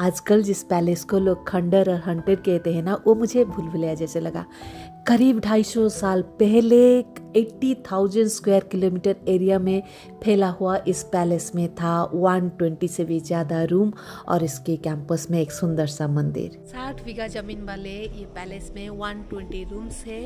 आजकल जिस पैलेस को लोग खंडर और हंटेड कहते हैं ना, वो मुझे भूल भुलैया जैसे लगा। करीब 250 साल पहले 80,000 स्क्वायर किलोमीटर एरिया में फैला हुआ इस पैलेस में था 120 से भी ज़्यादा रूम और इसके कैंपस में एक सुंदर सा मंदिर। 60 बीघा जमीन वाले ये पैलेस में 120 रूम्स है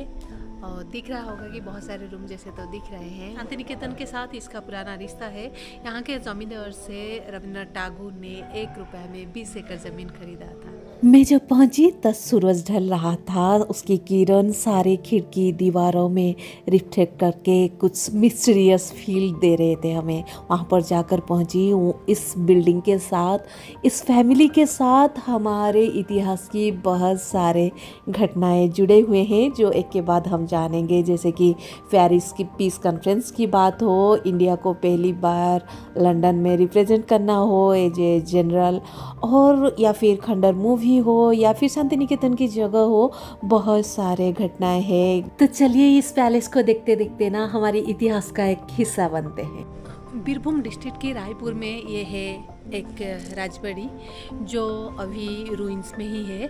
और दिख रहा होगा कि बहुत सारे रूम जैसे तो दिख रहे हैं। शांति निकेतन के साथ इसका पुराना रिश्ता है। यहाँ के जमींदार से रविन्द्रनाथ टैगोर ने 1 रुपए में 20 एकड़ जमीन खरीदा था। मैं जब पहुंची तब सूरज ढल रहा था। उसकी किरण सारे खिड़की दीवारों में रिफ्लेक्ट करके कुछ मिस्टीरियस फील दे रहे थे हमें। वहाँ पर जाकर पहुंची इस बिल्डिंग के साथ, इस फैमिली के साथ हमारे इतिहास की बहुत सारे घटनाएं जुड़े हुए हैं जो एक के बाद हम जानेंगे। जैसे कि पेरिस की पीस कॉन्फ्रेंस की बात हो, इंडिया को पहली बार लंदन में रिप्रेजेंट करना हो एज ए जनरल, और या फिर खंडर मूवी हो, या फिर शांति निकेतन की जगह हो, बहुत सारे घटनाएं हैं। तो चलिए इस पैलेस को देखते देखते ना हमारे इतिहास का एक हिस्सा बनते हैं। बीरभूम डिस्ट्रिक्ट के रायपुर में ये है एक राजबाड़ी जो अभी रूइंस में ही है।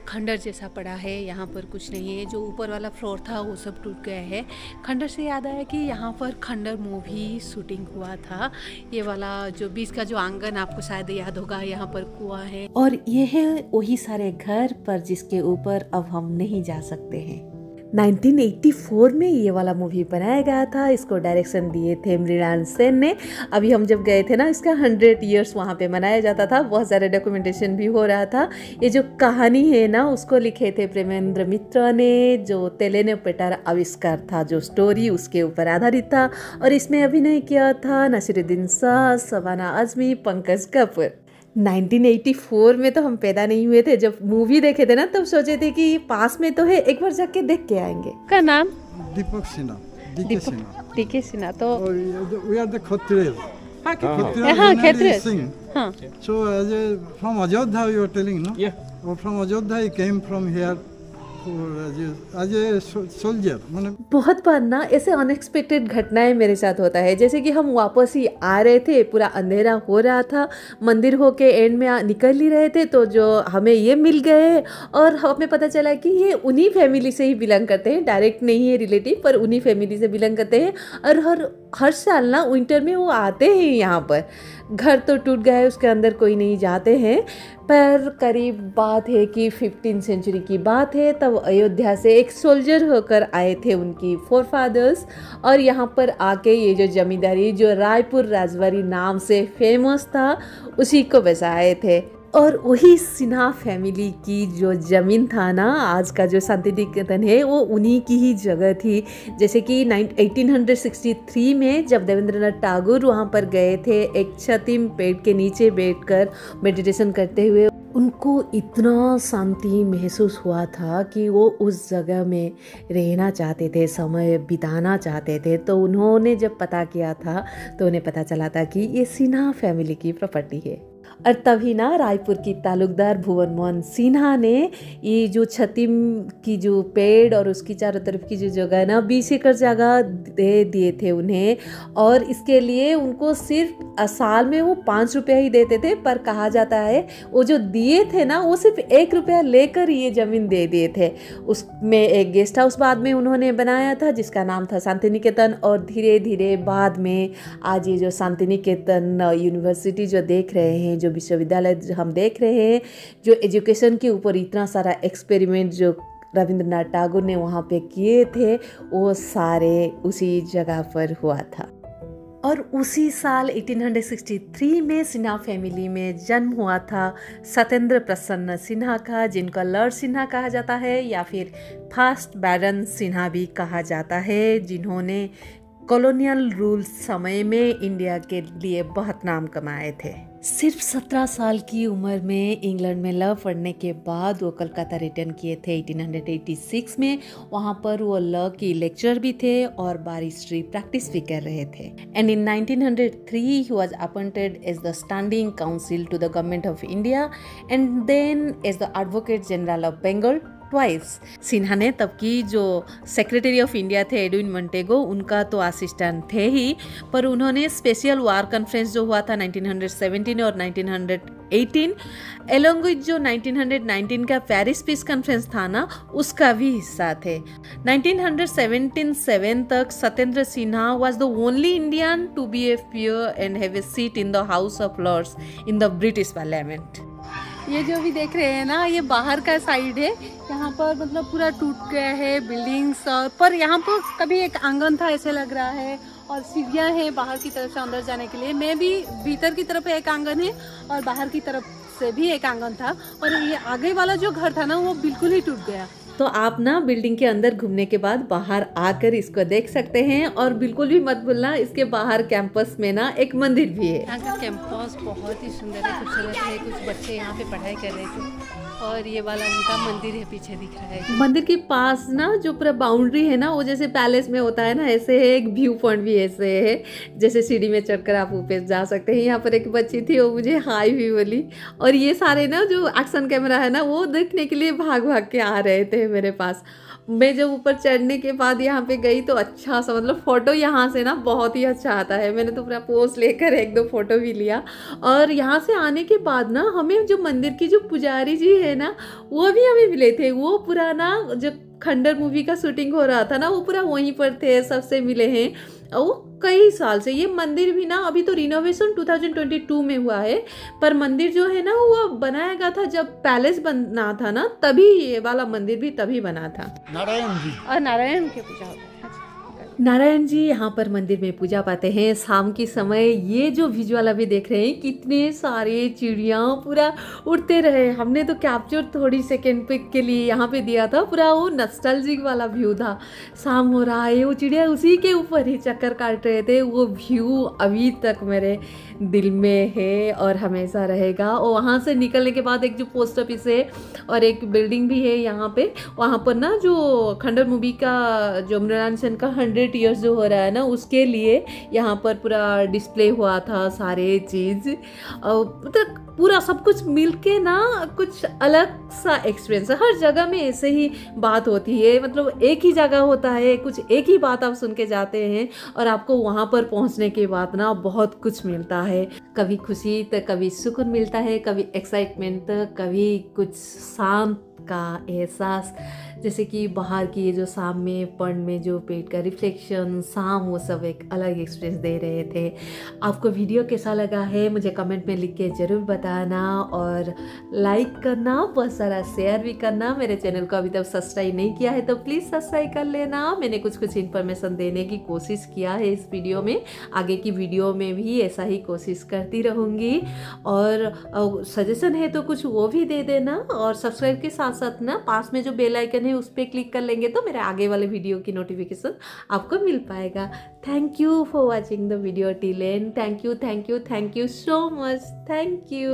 खंडर जैसा पड़ा है, यहाँ पर कुछ नहीं है। जो ऊपर वाला फ्लोर था वो सब टूट गया है। खंडर से याद आया कि यहाँ पर खंडर मूवी शूटिंग हुआ था। ये वाला जो बीच का जो आंगन आपको शायद याद होगा, यहाँ पर कुआं है और ये है वही सारे घर पर जिसके ऊपर अब हम नहीं जा सकते हैं। 1984 में ये वाला मूवी बनाया गया था। इसको डायरेक्शन दिए थे मृणाल सेन ने। अभी हम जब गए थे ना, इसका 100 ईयर्स वहाँ पे मनाया जाता था। बहुत सारे डॉक्यूमेंटेशन भी हो रहा था। ये जो कहानी है ना, उसको लिखे थे प्रेमेंद्र मित्र ने, जो तेलेनोपेटर आविष्कार था, जो स्टोरी उसके ऊपर आधारित था। और इसमें अभिनय किया था नसीरुद्दीन शाह, शबाना आजमी, पंकज कपूर। 1984 में तो हम पैदा नहीं हुए थे। जब मूवी देखे थे ना तब सोचे थे कि पास में तो है, एक बार जाके देख के आएंगे। का नाम दीपक सिन्हा, डीके सिन्हा। तो we are the Khatriyas. हाँ, Khatriyas. हाँ. So from Ajodhya you are telling, no? Yeah. Or from Ajodhya he came from here as a soldier. बहुत बार ना ऐसे अनएक्सपेक्टेड घटनाएं मेरे साथ होता है। जैसे कि हम वापस ही आ रहे थे, पूरा अंधेरा हो रहा था, मंदिर होके एंड में निकल ही रहे थे, तो जो हमें ये मिल गए और हमें पता चला कि ये उन्हीं फैमिली से ही बिलोंग करते हैं। डायरेक्ट नहीं है रिलेटिव, पर उन्हीं फैमिली से बिलोंग करते हैं। और हर साल ना विंटर में वो आते हैं यहाँ पर। घर तो टूट गया है, उसके अंदर कोई नहीं जाते हैं, पर करीब बात है कि 15th सेंचुरी की बात है। तब अयोध्या से एक सोल्जर होकर आए थे उनकी फोरफादर्स, और यहाँ पर आके ये जो जमींदारी जो रायपुर राजबाड़ी नाम से फेमस था, उसी को बसाए थे। और वही सिन्हा फैमिली की जो ज़मीन था ना, आज का जो शांति निकेतन है, वो उन्हीं की ही जगह थी। जैसे कि 1863 में जब देवेंद्रनाथ टैगोर वहाँ पर गए थे, एक छतिम पेड़ के नीचे बैठकर मेडिटेशन करते हुए उनको इतना शांति महसूस हुआ था कि वो उस जगह में रहना चाहते थे, समय बिताना चाहते थे। तो उन्होंने जब पता किया था तो उन्हें पता चला था कि ये सिन्हा फैमिली की प्रॉपर्टी है। और तभी ना रायपुर की तालुकदार भुवन मोहन सिन्हा ने ये जो छतिम की जो पेड़ और उसकी चारों तरफ की जो जगह है ना, 20 एकड़ जगह दे दिए थे उन्हें। और इसके लिए उनको सिर्फ साल में वो 5 रुपया ही देते थे, पर कहा जाता है वो जो दिए थे ना, वो सिर्फ 1 रुपया लेकर ये ज़मीन दे दिए थे। उसमें एक गेस्ट हाउस बाद में उन्होंने बनाया था जिसका नाम था शांति निकेतन। और धीरे धीरे बाद में आज ये जो शांति निकेतन यूनिवर्सिटी जो देख रहे हैं, जो विश्वविद्यालय हम देख रहे हैं, जो एजुकेशन के ऊपर इतना सारा एक्सपेरिमेंट जो रविंद्रनाथ टैगोर ने वहाँ पे किए थे, वो सारे उसी जगह पर हुआ था। और उसी साल 1863 में सिन्हा फैमिली में जन्म हुआ था सत्येंद्र प्रसन्न सिन्हा का, जिनका लॉर्ड सिन्हा कहा जाता है या फिर फर्स्ट बैरन सिन्हा भी कहा जाता है, जिन्होंने कॉलोनियल रूल समय में इंडिया के लिए बहुत नाम कमाए थे। सिर्फ 17 साल की उम्र में इंग्लैंड में लॉ पढ़ने के बाद वो कलकत्ता रिटर्न किए थे 1886 में। वहाँ पर वो लॉ की लेक्चरर भी थे और बारिस्ट्री प्रैक्टिस भी कर रहे थे। And in 1903 he was appointed as the standing council to the government of India and then as the advocate general of Bengal. Twice. Sinha ने तब की जो सेक्रेटरी ऑफ इंडिया थे एडविन मोंटेगो, उनका तो असिस्टेंट थे ही, पर उन्होंने स्पेशल वार कॉन्फ्रेंस जो हुआ था 1917 और 1918 एलोंग विथ जो 1919 का पेरिस पीस कॉन्फ्रेंस था ना, उसका भी हिस्सा थे। 1917 तक Satyendra Sinha was the only Indian to be a peer and have a seat in the House of Lords in the British parliament. ये जो भी देख रहे हैं ना, ये बाहर का साइड है। यहाँ पर मतलब पूरा टूट गया है बिल्डिंग्स, और पर यहाँ पर कभी एक आंगन था ऐसे लग रहा है, और सीढ़ियाँ हैं बाहर की तरफ से अंदर जाने के लिए। मैं भी भीतर की तरफ एक आंगन है और बाहर की तरफ से भी एक आंगन था, और ये आगे वाला जो घर था ना वो बिल्कुल ही टूट गया। तो आप ना बिल्डिंग के अंदर घूमने के बाद बाहर आकर इसको देख सकते हैं, और बिल्कुल भी मत भूलना इसके बाहर कैंपस में ना एक मंदिर भी है। यहाँ का कैंपस बहुत ही सुंदर है, खूबसूरत है। कुछ बच्चे यहाँ पे पढ़ाई कर रहे थे, और ये वाला उनका मंदिर है पीछे दिख रहा है। मंदिर के पास ना जो पूरा बाउंड्री है ना, वो जैसे पैलेस में होता है ना, ऐसे है। एक व्यू पॉइंट भी ऐसे है, जैसे सीढ़ी में चढ़कर आप ऊपर जा सकते हैं। यहाँ पर एक बच्ची थी, वो मुझे हाई भी बोली, और ये सारे ना जो एक्शन कैमरा है ना, वो देखने के लिए भाग भाग के आ रहे थे मेरे पास। मैं जब ऊपर चढ़ने के बाद यहाँ पे गई तो अच्छा सा मतलब फ़ोटो यहाँ से ना बहुत ही अच्छा आता है। मैंने तो पूरा पोज लेकर एक दो फोटो भी लिया। और यहाँ से आने के बाद ना हमें जो मंदिर की जो पुजारी जी है ना, वो भी हमें मिले थे। वो पुराना जो खंडर मूवी का शूटिंग हो रहा था ना, वो पूरा वहीं पर थे, सबसे मिले हैं। वो कई साल से ये मंदिर भी ना, अभी तो रिनोवेशन 2022 में हुआ है, पर मंदिर जो है ना वो बनाया गया था जब पैलेस बना था ना, तभी ये वाला मंदिर भी तभी बना था। नारायण जी और नारायण की पूजा होता है। नारायण जी यहाँ पर मंदिर में पूजा पाते हैं शाम के समय। ये जो विजुअल अभी देख रहे हैं, कितने सारे चिड़िया पूरा उड़ते रहे। हमने तो कैप्चर थोड़ी सेकेंड पिक के लिए यहाँ पे दिया था। पूरा वो नॉस्टैल्जिक वाला व्यू था। शाम हो रहा है, वो चिड़िया उसी के ऊपर ही चक्कर काट रहे थे। वो व्यू अभी तक मेरे दिल में है और हमेशा रहेगा। और वहाँ से निकलने के बाद एक जो पोस्ट ऑफिस है और एक बिल्डिंग भी है यहाँ पे, वहाँ पर ना जो खंडर मूवी का जो मृणाल सेन का 100 ईयर्स जो हो रहा है ना, उसके लिए यहाँ पर पूरा डिस्प्ले हुआ था सारे चीज़। मतलब पूरा सब कुछ मिलके ना कुछ अलग सा एक्सपीरियंस है। हर जगह में ऐसे ही बात होती है, मतलब एक ही जगह होता है, कुछ एक ही बात आप सुन के जाते हैं और आपको वहाँ पर पहुँचने के बाद ना बहुत कुछ मिलता है। कभी खुशी तो कभी सुकून मिलता है, कभी एक्साइटमेंट, कभी कुछ शांत का एहसास। जैसे कि बाहर की ये जो शाम में पर्ण में जो पेट का रिफ्लेक्शन शाम, वो सब एक अलग एक्सपीरियंस दे रहे थे। आपको वीडियो कैसा लगा है मुझे कमेंट में लिख के ज़रूर बताना, और लाइक करना, बहुत सारा शेयर भी करना। मेरे चैनल को अभी तक सब्सक्राइब नहीं किया है तो प्लीज़ सब्सक्राइब कर लेना। मैंने कुछ इन्फॉर्मेशन देने की कोशिश किया है इस वीडियो में, आगे की वीडियो में भी ऐसा ही कोशिश करती रहूँगी। और सजेशन है तो कुछ वो भी दे देना, और सब्सक्राइब के साथ साथ ना पास में जो बेल आइकन है उस पर क्लिक कर लेंगे तो मेरे आगे वाले वीडियो की नोटिफिकेशन आपको मिल पाएगा। Thank you for watching the video till and. Thank you so much. Thank you.